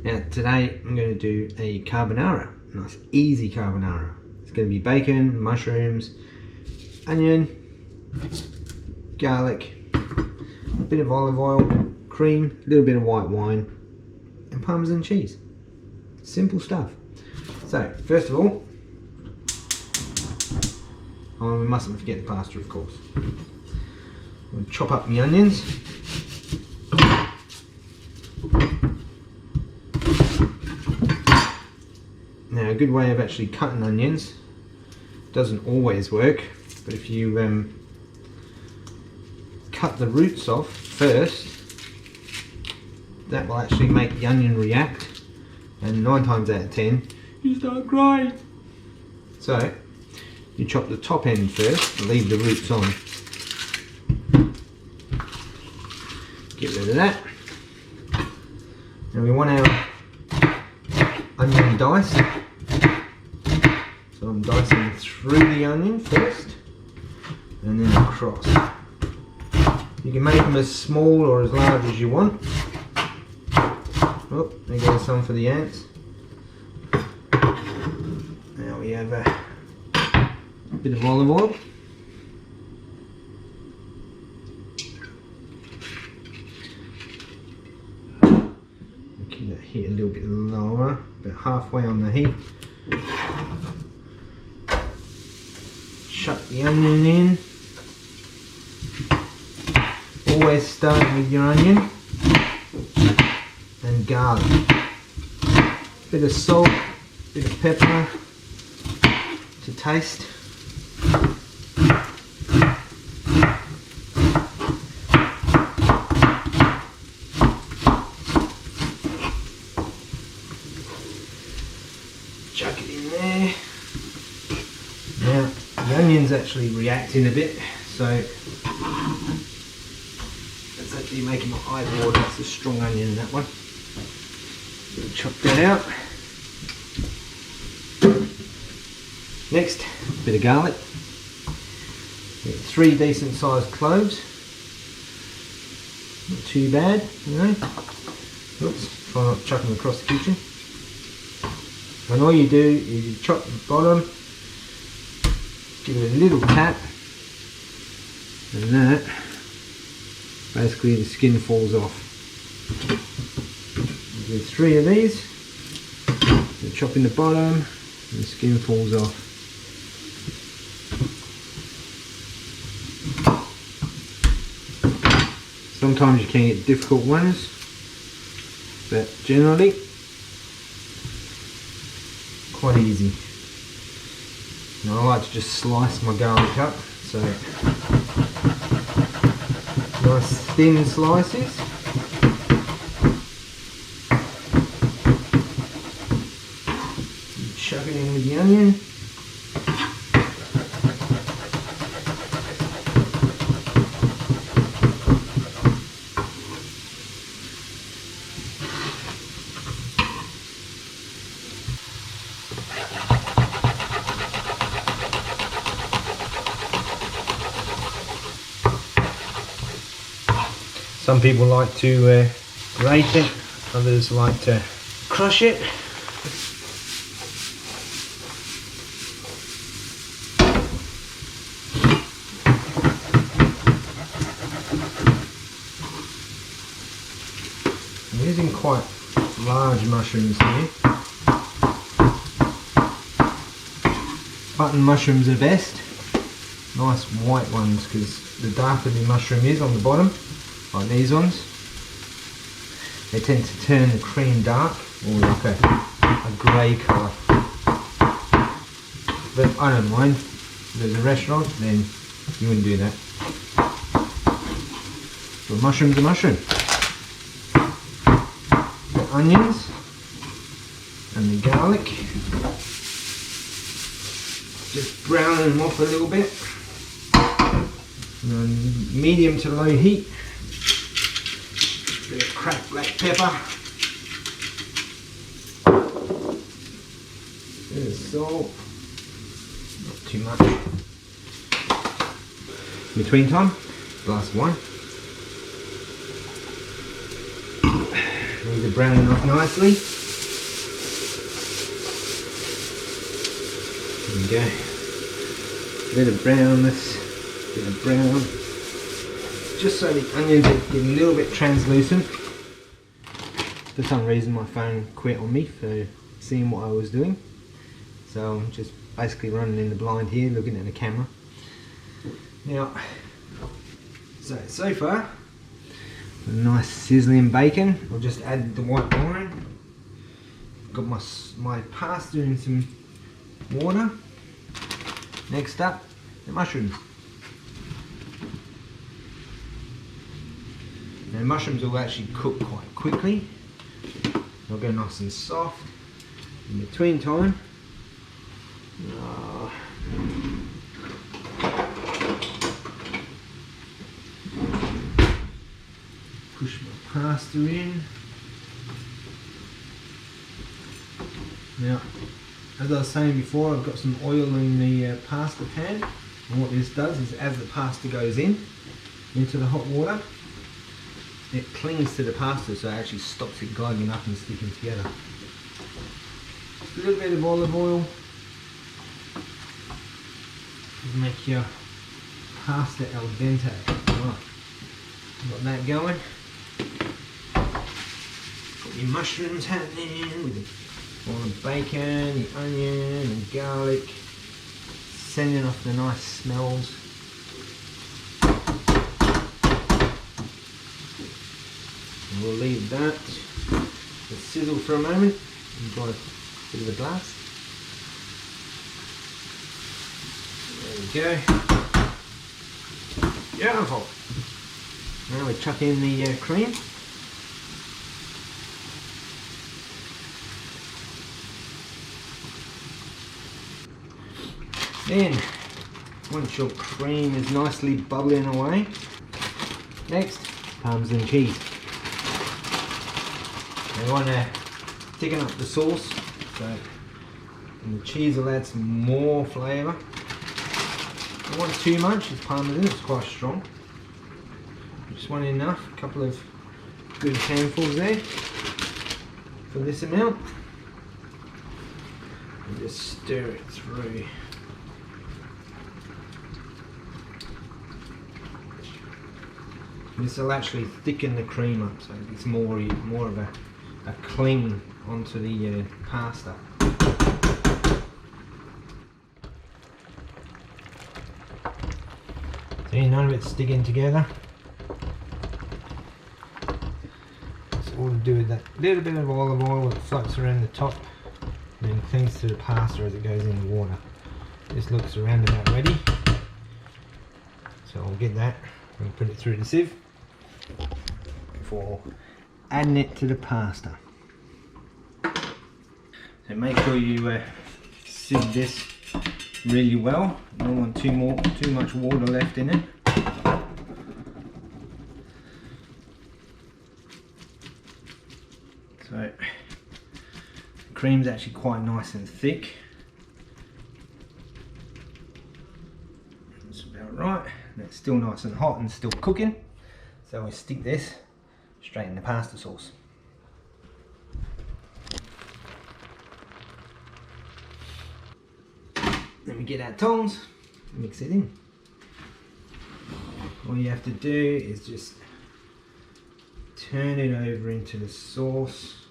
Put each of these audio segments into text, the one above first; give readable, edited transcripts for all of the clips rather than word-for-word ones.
Now today I'm going to do a carbonara, nice easy carbonara. It's going to be bacon, mushrooms, onion, garlic, a bit of olive oil, cream, a little bit of white wine and parmesan cheese. Simple stuff. So first of all, we mustn't forget the pasta, of course. We'll chop up the onions. Now a good way of actually cutting onions, doesn't always work, but if you cut the roots off first, that will actually make the onion react, and 9 times out of 10 you start crying. So you chop the top end first, leave the roots on. Get rid of that. Now we want our onion diced. So I'm dicing through the onion first and then across. You can make them as small or as large as you want. Oh, there goes some for the ants. Now we have a bit of olive oil. Keep that heat a little bit lower, about halfway on the heat. Chuck the onion in. Always start with your onion and garlic. Bit of salt, bit of pepper to taste. Chuck it in there. Now the onion's actually reacting a bit, so that's actually making my eye water. That's a strong onion, that one. We'll chop that out. Next, a bit of garlic. 3 decent sized cloves. Not too bad, you know. Oops, try not to chuck them across the kitchen. And all you do is you chop the bottom, give it a little tap, and that, basically the skin falls off. Do 3 of these, you chop in the bottom, and the skin falls off. Sometimes you can get difficult ones, but generally quite easy. Now I like to just slice my garlic up, so nice thin slices. Chuck it in with the onion. Some people like to grate it, others like to crush it. I'm using quite large mushrooms here. Button mushrooms are best. Nice white ones, because the darker the mushroom is on the bottom, like these ones, they tend to turn the cream dark or like a grey colour. But I don't mind. If there's a restaurant, then you wouldn't do that. But mushroom's a mushroom. The onions and the garlic, just browning them off a little bit. And medium to low heat. Bit of cracked black pepper, bit of salt, not too much. Between time, glass of wine. These are browning off nicely. There we go. Bit of brownness, bit of brown. Just so the onions get a little bit translucent. For some reason my phone quit on me for seeing what I was doing. So I'm just basically running in the blind here, looking at the camera. Now, so far, a nice sizzling bacon. I'll just add the white wine. Got my pasta in some water. Next up, the mushrooms. Now the mushrooms will actually cook quite quickly. They'll go nice and soft. In between time, push my pasta in. Now, as I was saying before, I've got some oil in the pasta pan, and what this does is as the pasta goes into the hot water, it clings to the pasta, so it actually stops it gliding up and sticking together. A little bit of olive oil to make your pasta al dente. Right. Got that going. Got your mushrooms happening with all the bacon, the onion and garlic, sending off the nice smells. And we'll leave that to sizzle for a moment. We've got a bit of a glass. There we go. Beautiful. Now we chuck in the cream. Then, once your cream is nicely bubbling away, next, Parmesan cheese. You want to thicken up the sauce, so and the cheese will add some more flavour. Don't want too much, it's Parmesan, it's quite strong. Just want enough, a couple of good handfuls there for this amount. And just stir it through. This will actually thicken the cream up, so it's more of a cling onto the pasta. See, none of it's sticking together. So all to do with that little bit of olive oil that floats around the top and then clings to the pasta as it goes in the water. This looks around about ready. So I'll get that and put it through the sieve before adding it to the pasta. So make sure you sieve this really well. You don't want too much water left in it. So the cream's actually quite nice and thick. That's about right. And it's still nice and hot and still cooking. So we stick this straight in the pasta sauce. Then we get our tongs, mix it in. All you have to do is just turn it over into the sauce,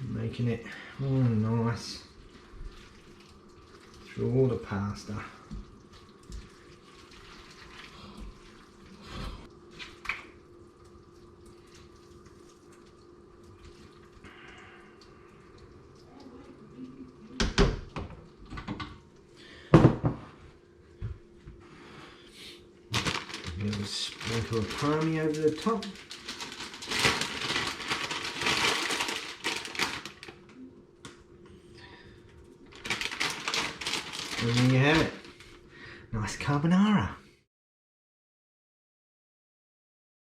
making it all nice through all the pasta. Sprinkle of parmy over the top. And there you have it. Nice carbonara.